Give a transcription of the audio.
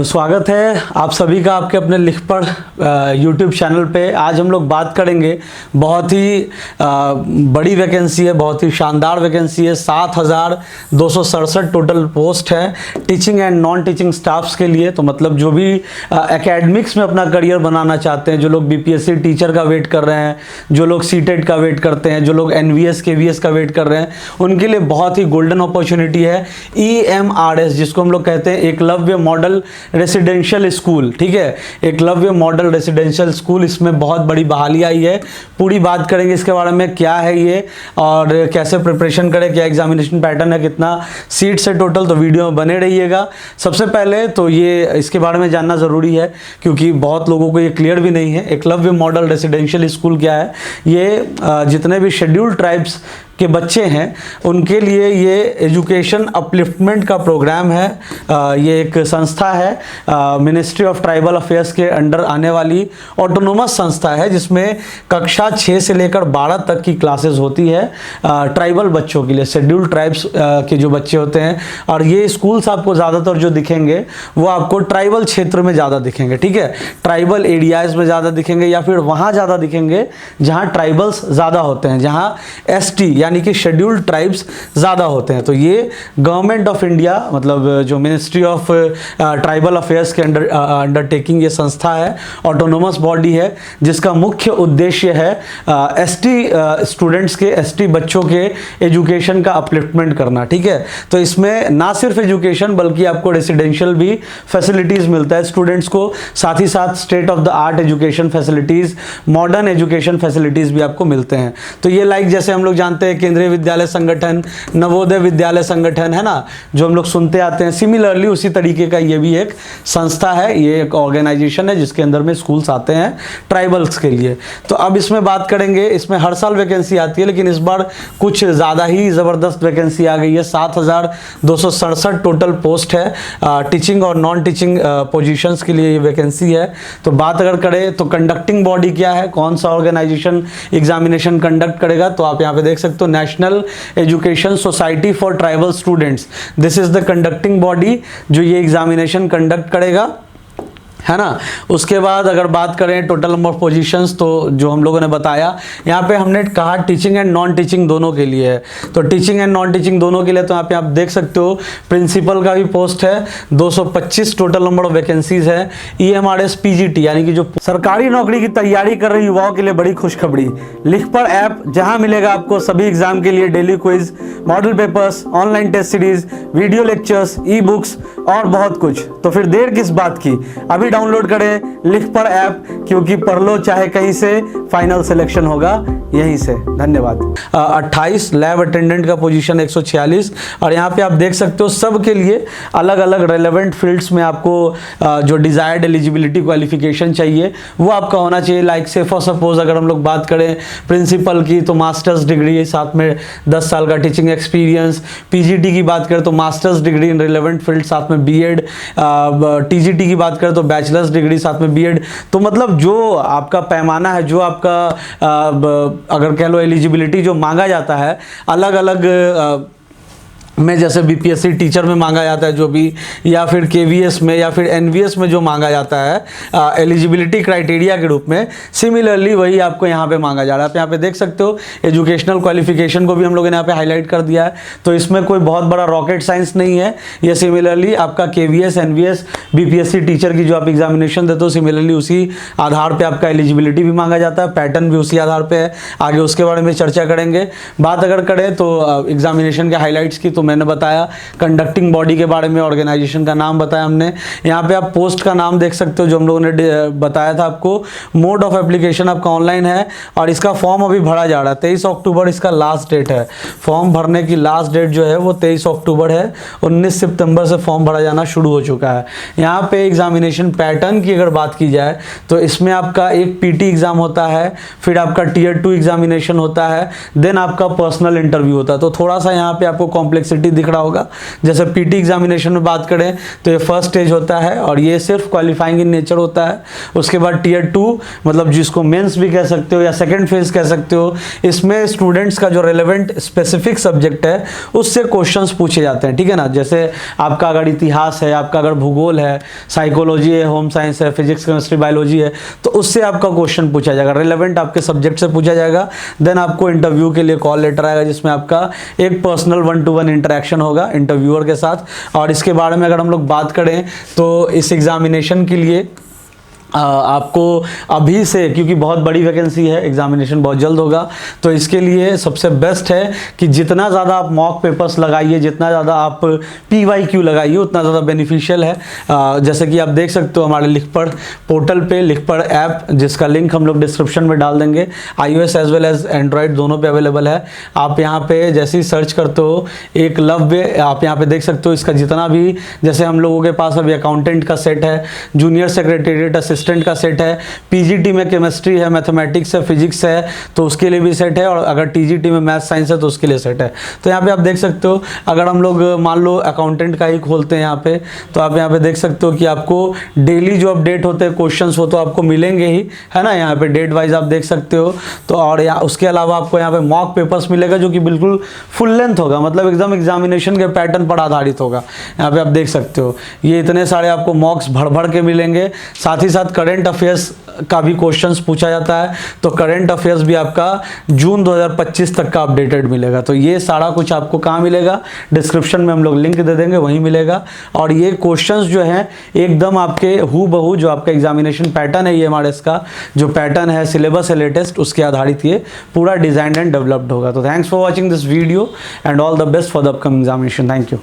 तो स्वागत है आप सभी का आपके अपने लिख पढ़ यूट्यूब चैनल पे। आज हम लोग बात करेंगे, बहुत ही बड़ी वैकेंसी है, बहुत ही शानदार वैकेंसी है। 7,267 टोटल पोस्ट है teaching and non teaching staffs के लिए। तो मतलब जो भी एकेडमिक्स में अपना करियर बनाना चाहते हैं, जो लोग बीपीएससी टीचर का वेट कर रहे हैं, जो लोग सीटेट का वेट करते हैं, जो लोग एनवीएस केवीएस का वेट कर रहे हैं, उनके लिए बहुत ही गोल्डन अपॉर्चुनिटी है। EMRS जिसको हम लोग कहते हैं एकलव्य मॉडल रेसिडेंशियल स्कूल, ठीक है, एकलव्य मॉडल रेसिडेंशियल स्कूल, इसमें बहुत बड़ी बहाली आई है। पूरी बात करेंगे इसके बारे में, क्या है ये और कैसे प्रिपरेशन करें, क्या एग्जामिनेशन पैटर्न है, कितना सीट्स है टोटल। तो वीडियो में बने रहिएगा। सबसे पहले तो ये इसके बारे में जानना ज़रूरी है क्योंकि बहुत लोगों को ये क्लियर भी नहीं है। एकलव्य मॉडल रेसिडेंशियल स्कूल क्या है? ये जितने भी शेड्यूल्ड ट्राइब्स के बच्चे हैं उनके लिए ये एजुकेशन अपलिफ्टमेंट का प्रोग्राम है। ये एक संस्था है, मिनिस्ट्री ऑफ ट्राइबल अफेयर्स के अंडर आने वाली ऑटोनोमस संस्था है, जिसमें कक्षा 6 से लेकर 12 तक की क्लासेस होती है ट्राइबल बच्चों के लिए, शेड्यूल्ड ट्राइब्स के जो बच्चे होते हैं। और ये स्कूल्स आपको ज़्यादातर जो दिखेंगे वो आपको ट्राइबल क्षेत्र में ज़्यादा दिखेंगे, ठीक है, ट्राइबल एरियाज़ में ज़्यादा दिखेंगे या फिर वहाँ ज़्यादा दिखेंगे जहाँ ट्राइबल्स ज़्यादा होते हैं, जहाँ ST यानी कि शेड्यूल्ड ट्राइब्स ज़्यादा होते हैं। तो ये गवर्नमेंट ऑफ इंडिया मतलब जो मिनिस्ट्री ऑफ ट्राइबल अफेयर्स के अंडरटेकिंग ये संस्था है, ऑटोनोमस बॉडी है, जिसका मुख्य उद्देश्य है ST स्टूडेंट्स के, ST बच्चों के एजुकेशन का अपलिफ्टमेंट करना, ठीक है। तो इसमें ना सिर्फ एजुकेशन बल्कि आपको रेसिडेंशियल भी फैसिलिटीज़ मिलता है स्टूडेंट्स को, साथ ही साथ state of the art education facilities, modern education facilities भी आपको मिलते हैं। तो ये लाइक जैसे हम लोग जानते हैं केंद्रीय विद्यालय संगठन, नवोदय विद्यालय संगठन है ना, जो हम लोग सुनते आते हैं, सिमिलरली उसी तरीके का ये भी एक संस्था है, ये एक ऑर्गेनाइजेशन है जिसके अंदर में स्कूल्स आते हैं ट्राइबल्स के लिए। तो अब इसमें बात करेंगे, इसमें हर साल वैकेंसी आती है लेकिन इस बार कुछ ज़्यादा ही ज़बरदस्त वैकेंसी आ गई है। 7,267 टोटल पोस्ट है टीचिंग और नॉन टीचिंग पोजीशंस के लिए ये वैकेंसी है। तो बात अगर करें तो कंडक्टिंग बॉडी क्या है, कौन सा ऑर्गेनाइजेशन एग्जामिनेशन कंडक्ट करेगा, तो आप यहाँ पे देख सकते हो national education society for tribal students, this is the conducting body जो ये एग्जामिनेशन कंडक्ट करेगा, है ना। उसके बाद अगर बात करें टोटल नंबर ऑफ पोजीशंस, तो जो हम लोगों ने बताया यहाँ पे हमने कहा टीचिंग एंड नॉन टीचिंग दोनों के लिए है। तो टीचिंग एंड नॉन टीचिंग दोनों के लिए तो यहाँ पे आप देख सकते हो प्रिंसिपल का भी पोस्ट है, 225 टोटल नंबर ऑफ वैकेंसीज है। EMRS PGT यानी कि जो सरकारी नौकरी की तैयारी कर रहे युवाओं के लिए बड़ी खुशखबरी, लिख पढ़ ऐप जहाँ मिलेगा आपको सभी एग्जाम के लिए daily quiz, model papers, online test series, video lectures, e-books और बहुत कुछ। तो फिर देर किस बात की, अभी डाउनलोड करें लिख पढ़ ऐप, क्योंकि पढ़ लो चाहे कहीं से, फाइनल सिलेक्शन होगा यहीं से। धन्यवाद। 28 लैब अटेंडेंट का पोजीशन 146, और यहाँ पे आप देख सकते हो सब के लिए अलग अलग रेलेवेंट फील्ड्स में आपको जो डिजायर्ड एलिजिबिलिटी क्वालिफिकेशन चाहिए वो आपका होना चाहिए। लाइक से फॉर सपोज अगर हम लोग बात करें प्रिंसिपल की तो मास्टर्स डिग्री, साथ में 10 साल का टीचिंग एक्सपीरियंस। PGT की बात करें तो masters degree in relevant field, साथ में BEd। TGT की बात करें तो बैचलर्स डिग्री साथ में BEd। तो मतलब जो आपका पैमाना है, जो आपका अगर कह लो एलिजिबिलिटी जो मांगा जाता है अलग अलग में, जैसे बीपीएससी टीचर में मांगा जाता है जो भी, या फिर केवीएस में या फिर एनवीएस में जो मांगा जाता है एलिजिबिलिटी क्राइटेरिया के रूप में, सिमिलरली वही आपको यहाँ पे मांगा जा रहा है। आप यहाँ पे देख सकते हो एजुकेशनल क्वालिफिकेशन को भी हम लोगों ने यहाँ पे हाईलाइट कर दिया है। तो इसमें कोई बहुत बड़ा रॉकेट साइंस नहीं है, ये सिमिलरली आपका केवीएस एनवीएस बीपीएससी टीचर की जो आप एग्जामिनेशन देते हो सिमिलरली उसी आधार पर आपका एलिजिबिलिटी भी मांगा जाता है, पैटर्न भी उसी आधार पर है। आगे उसके बारे में चर्चा करेंगे। बात अगर करें तो एग्जामिनेशन के हाईलाइट्स की, तो मैंने बताया कंडक्टिंग बॉडी के बारे में, ऑर्गेनाइजेशन का नाम बताया हमने। यहाँ पे आप पोस्ट का नाम देख सकते हो जो हम लोगों ने बताया था आपको। मोड ऑफ एप्लीकेशन आपका ऑनलाइन है और इसका फॉर्म अभी भरा जा रहा है। 23 अक्टूबर इसका लास्ट डेट है। फॉर्म भरने की लास्ट डेट जो है वो 23 अक्टूबर है। 19 सितंबर से फॉर्म भरा जाना शुरू हो चुका है। यहाँ पे एग्जामिनेशन पैटर्न की अगर बात की जाए तो इसमें आपका एक PT एग्जाम होता है, फिर आपका Tier 2 एग्जामिनेशन होता है, देन आपका पर्सनल इंटरव्यू होता है। तो थोड़ा सा यहाँ पे आपको कॉम्प्लेक्सिटी सिटी दिख रहा होगा। जैसे पीटी एग्जामिनेशन में बात करें तो ये फर्स्ट स्टेज होता है और ये सिर्फ क्वालिफाइंग इन नेचर होता है। उसके बाद टियर 2 मतलब जिसको मेंस भी कह सकते हो या सेकंड फेज कह सकते हो, इसमें स्टूडेंट्स का जो रेलेवेंट स्पेसिफिक सब्जेक्ट है उससे क्वेश्चंस पूछे जाते हैं, ठीक है ना। जैसे आपका अगर इतिहास है, आपका अगर भूगोल है, साइकोलॉजी है, होम साइंस है, फिजिक्स केमिस्ट्री बायोलॉजी है, तो उससे आपका क्वेश्चन पूछा जाएगा, रेलेवेंट आपके सब्जेक्ट से पूछा जाएगा। देन आपको इंटरव्यू के लिए कॉल लेटर आएगा जिसमें आपका एक पर्सनल 1-to-1 इंटरेक्शन होगा इंटरव्यूअर के साथ। और इसके बारे में अगर हम लोग बात करें तो इस एग्जामिनेशन के लिए आपको अभी से, क्योंकि बहुत बड़ी वैकेंसी है, एग्जामिनेशन बहुत जल्द होगा, तो इसके लिए सबसे बेस्ट है कि जितना ज़्यादा आप मॉक पेपर्स लगाइए, जितना ज़्यादा आप PYQ लगाइए, उतना ज़्यादा बेनिफिशियल है। जैसे कि आप देख सकते हो हमारे लिखपढ़ पोर्टल पे, लिखपढ़ ऐप जिसका लिंक हम लोग डिस्क्रिप्शन में डाल देंगे, iOS as well as Android दोनों पे अवेलेबल है। आप यहाँ पे जैसे ही सर्च करते हो एकलव्य, आप यहाँ पे देख सकते हो इसका जितना भी, जैसे हम लोगों के पास अभी अकाउंटेंट का सेट है, जूनियर सेक्रेटेरिएट असिस्टेंट का सेट है, पीजीटी में केमिस्ट्री है, मैथमेटिक्स है, फिजिक्स है, तो उसके लिए भी सेट है, और अगर टीजीटी में मैथ साइंस है तो उसके लिए सेट है। तो यहाँ पे आप देख सकते हो, अगर हम लोग मान लो अकाउंटेंट का ही खोलते हैं यहाँ पे, तो आप यहाँ पे देख सकते हो कि आपको डेली जो अपडेट होते हैं क्वेश्चंस हो तो आपको मिलेंगे ही, है ना। यहाँ पे डेट वाइज आप देख सकते हो। तो और उसके अलावा आपको यहाँ पे मॉक पेपर्स मिलेगा जो कि बिल्कुल फुल लेंथ होगा, मतलब एकदम एग्जामिनेशन के पैटर्न पर आधारित होगा। यहाँ पे आप देख सकते हो ये इतने सारे आपको मॉक्स भर भर के मिलेंगे। साथ ही साथ करंट अफेयर्स का भी क्वेश्चंस पूछा जाता है, तो करंट अफेयर्स भी आपका जून 2025 तक का अपडेटेड मिलेगा। तो ये सारा कुछ आपको कहाँ मिलेगा, डिस्क्रिप्शन में हम लोग लिंक दे देंगे, वहीं मिलेगा। और ये क्वेश्चंस जो हैं एकदम आपके हूबहू जो आपका एग्जामिनेशन पैटर्न है, ये हमारे इसका जो पैटर्न है, सिलेबस है लेटेस्ट, उसके आधारित ये पूरा डिजाइंड एंड डेवलप्ड होगा। तो thanks for watching this video and all the best for the upcoming examination. Thank you.